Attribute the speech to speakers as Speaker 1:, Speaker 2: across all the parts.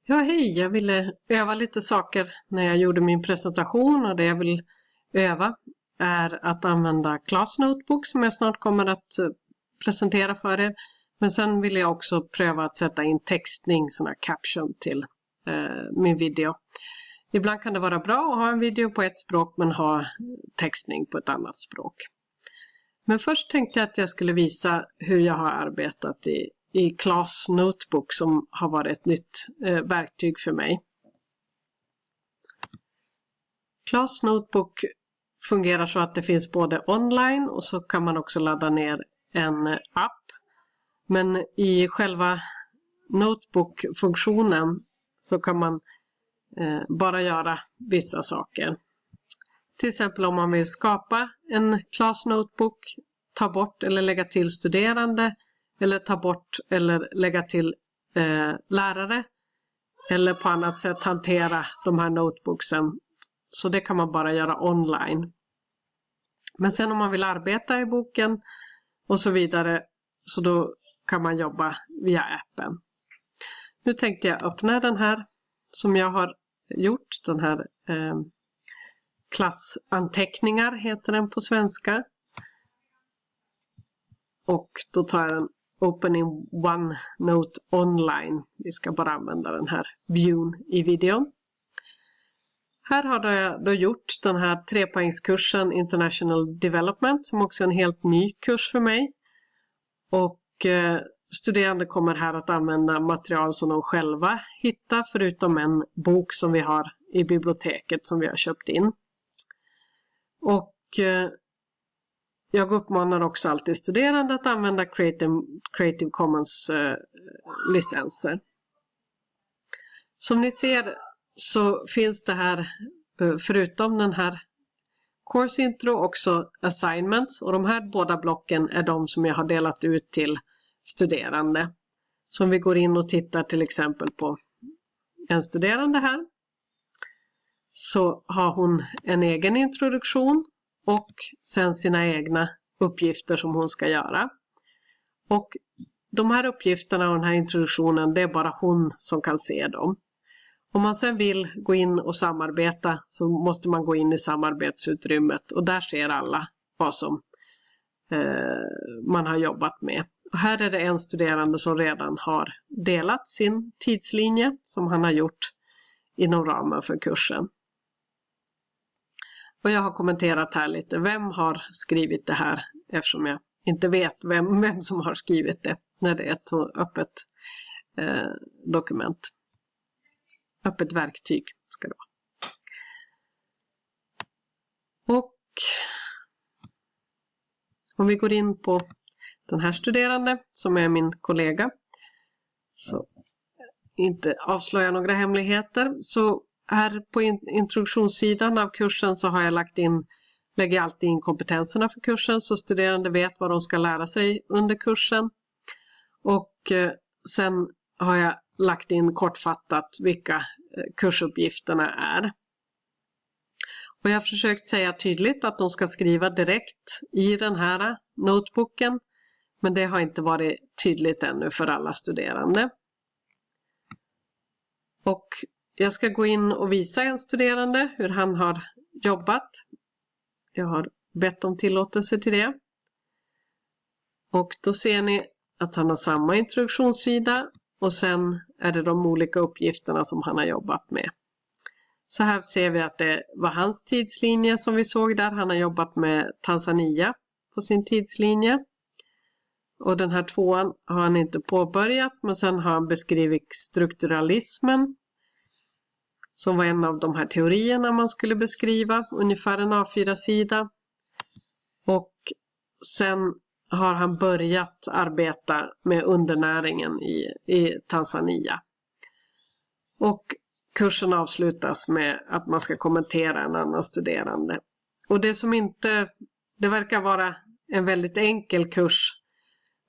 Speaker 1: Ja, hej! Jag ville öva lite saker när jag gjorde min presentation, och det jag vill öva är att använda Class Notebook som jag snart kommer att presentera för er. Men sen vill jag också pröva att sätta in textning, sån här caption till min video. Ibland kan det vara bra att ha en video på ett språk men ha textning på ett annat språk. Men först tänkte jag att jag skulle visa hur jag har arbetat i Class Notebook som har varit ett nytt verktyg för mig. Class Notebook fungerar så att det finns både online och så kan man också ladda ner en app. Men i själva Notebook-funktionen så kan man bara göra vissa saker. Till exempel om man vill skapa en Class Notebook, ta bort eller lägga till studerande, eller ta bort eller lägga till lärare, eller på annat sätt hantera de här notebooksen. Så det kan man bara göra online. Men sen om man vill arbeta i boken och så vidare, så då kan man jobba via appen. Nu tänkte jag öppna den här som jag har gjort, den här klassanteckningar heter den på svenska. Och då tar jag den Open in OneNote online. Vi ska bara använda den här viewn i videon. Här har jag då gjort den här 3-poängskursen International Development som också är en helt ny kurs för mig. Och studerande kommer här att använda material som de själva hittar, förutom en bok som vi har i biblioteket som vi har köpt in. Och jag uppmanar också alltid studerande att använda Creative Commons licenser. Som ni ser så finns det här, förutom den här Course Intro, också assignments. Och de här båda blocken är de som jag har delat ut till studerande. Så om vi går in och tittar till exempel på en studerande här, så har hon en egen introduktion och sen sina egna uppgifter som hon ska göra. Och de här uppgifterna och den här introduktionen, det är bara hon som kan se dem. Om man sen vill gå in och samarbeta så måste man gå in i samarbetsutrymmet, och där ser alla vad som man har jobbat med. Och här är det en studerande som redan har delat sin tidslinje som han har gjort inom ramen för kursen. Och jag har kommenterat här lite, vem har skrivit det här, eftersom jag inte vet vem som har skrivit det när det är ett så öppet dokument. Öppet verktyg ska det vara. Och om vi går in på den här studerande som är min kollega, så inte avslöjar några hemligheter, så här på introduktionssidan av kursen så har jag lägger alltid in kompetenserna för kursen så studerande vet vad de ska lära sig under kursen. Och sen har jag lagt in kortfattat vilka kursuppgifterna är. Och jag har försökt säga tydligt att de ska skriva direkt i den här notebooken, men det har inte varit tydligt ännu för alla studerande. Och jag ska gå in och visa en studerande hur han har jobbat. Jag har bett om tillåtelse till det. Och då ser ni att han har samma introduktionssida och sen är det de olika uppgifterna som han har jobbat med. Så här ser vi att det var hans tidslinje som vi såg där. Han har jobbat med Tanzania på sin tidslinje. Och den här 2:an har han inte påbörjat, men sen har han beskrivit strukturalismen som var en av de här teorierna man skulle beskriva, ungefär en A4-sida. Och sen har han börjat arbeta med undernäringen i Tanzania. Och kursen avslutas med att man ska kommentera en annan studerande. Och det verkar vara en väldigt enkel kurs,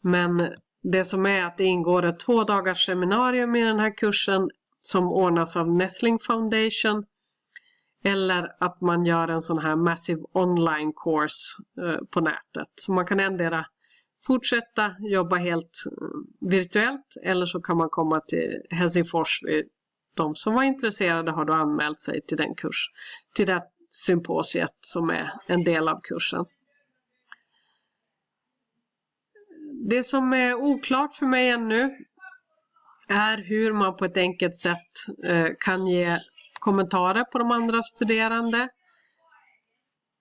Speaker 1: men det som är att det ingår ett 2 dagars seminarium i den här kursen som ordnas av Nestling Foundation, eller att man gör en sån här massive online course på nätet. Så man kan ändra fortsätta jobba helt virtuellt, eller så kan man komma till Helsingfors vid de som var intresserade har då anmält sig till den kurs, till det symposiet som är en del av kursen. Det som är oklart för mig ännu är hur man på ett enkelt sätt kan ge kommentarer på de andra studerande.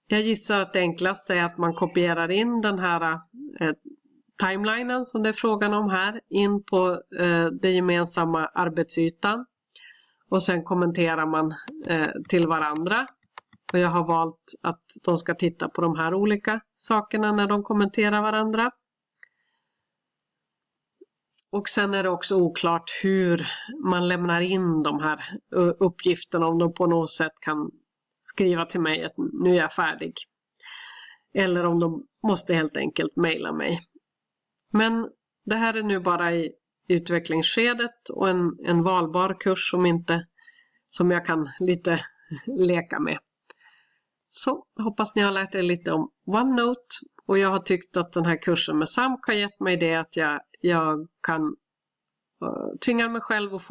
Speaker 1: Jag gissar att det enklaste är att man kopierar in den här timelinen som det är frågan om här in på den gemensamma arbetsytan. Och sen kommenterar man till varandra. Och jag har valt att de ska titta på de här olika sakerna när de kommenterar varandra. Och sen är det också oklart hur man lämnar in de här uppgifterna, om de på något sätt kan skriva till mig att nu är jag färdig. Eller om de måste helt enkelt mejla mig. Men det här är nu bara i utvecklingsskedet och en valbar kurs som jag kan lite leka med. Så hoppas ni har lärt er lite om OneNote. Och jag har tyckt att den här kursen med SAMK har gett mig det att jag kan tvinga mig själv och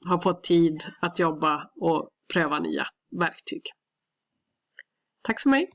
Speaker 1: har fått tid att jobba och pröva nya verktyg. Tack för mig!